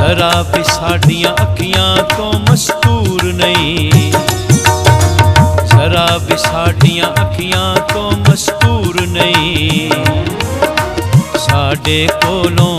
शराब साडियां अखियां तो मस्तूर नहीं, शराब साडियां अखियां तो मस्तूर नहीं, साडे कोलों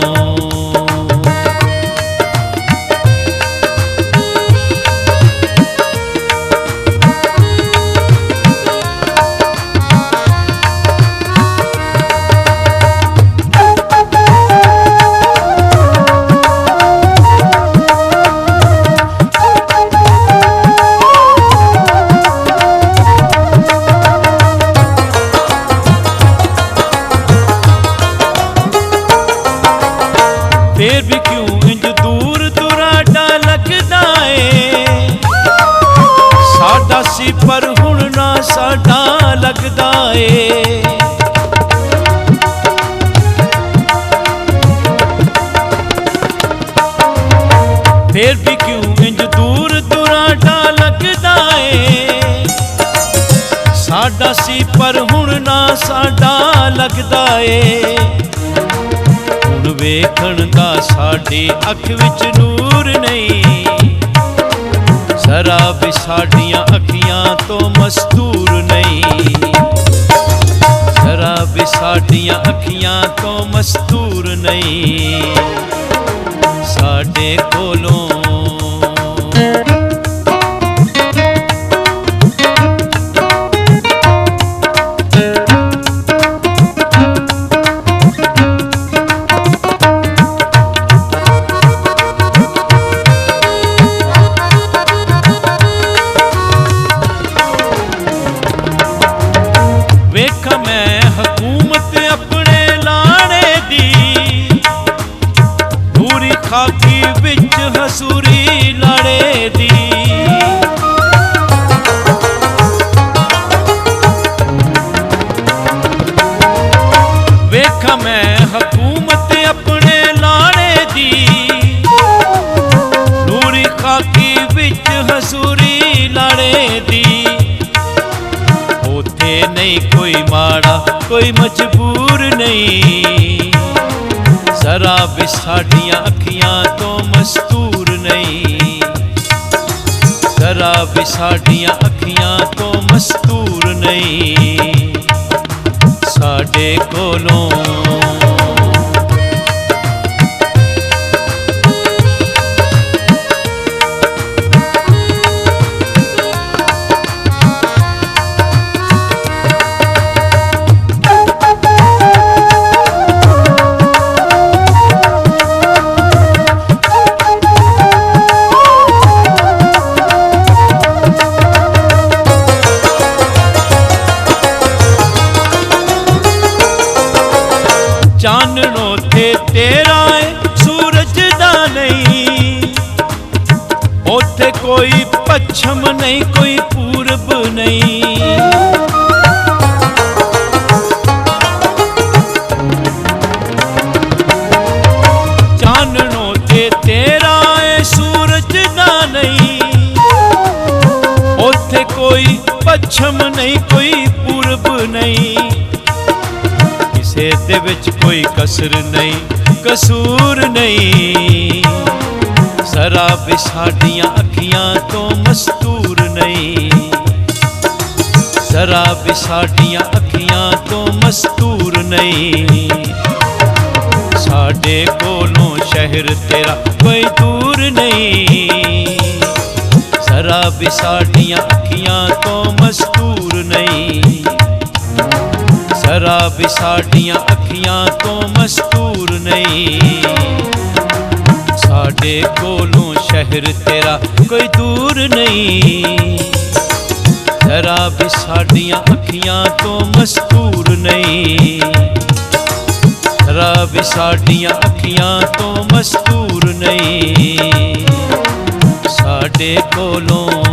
फिर भी क्यों इंज दूर दुराडा लगदा ए, साडा सी पर हुण ना साडा लगदा ए। फिर भी क्यों इंज दूर दुराडा लगदा ए, साडा सी पर हुण ना साडा लगदा ए। वेखण दा साडी अख विच नूर नहीं, शराब साडियां अखियां तो मस्तूर नहीं, शराब साडियां अखियां तो मस्तूर नहीं, साडे कोलों वेखा मैं हुकूमत अपने लाने दी, पूरी खाकी विच हसूरी लाड़े दी। वेखा मैं हुकूमत अपने लाने दी, पूरी खाकी विच हसूरी लाड़े दी। नहीं कोई माड़ा कोई मजबूर नहीं, शराब साडियां अखियां तो मस्तूर नहीं, शराब साडियां अखियां तो मस्तूर नहीं, साडे कोलों चाननो थे तेरा है सूरज दा नहीं, ओथे कोई पश्चिम नहीं कोई पूरब नहीं। चाननो थे तेरा है सूरज दा नहीं, ओथे कोई पश्चिम नहीं कोई पूरब नहीं, दे विच कोई कसर नहीं कसूर नहीं, शराब साडियां अखियां तो मस्तूर नहीं, शराब साडियां अखियां तो मस्तूर नहीं, साडे कोलों शहर तेरा कोई दूर नहीं, शराब साडियां अखियां तो मस्तूर नहीं, शराब साडियां अखियां तो मस्तूर नहीं, साडे कोलों शहर तेरा कोई दूर नहीं, शराब साडियां अखियां तो मस्तूर नहीं, शराब साडियां अखियां तो मस्तूर नहीं, साडे कोलों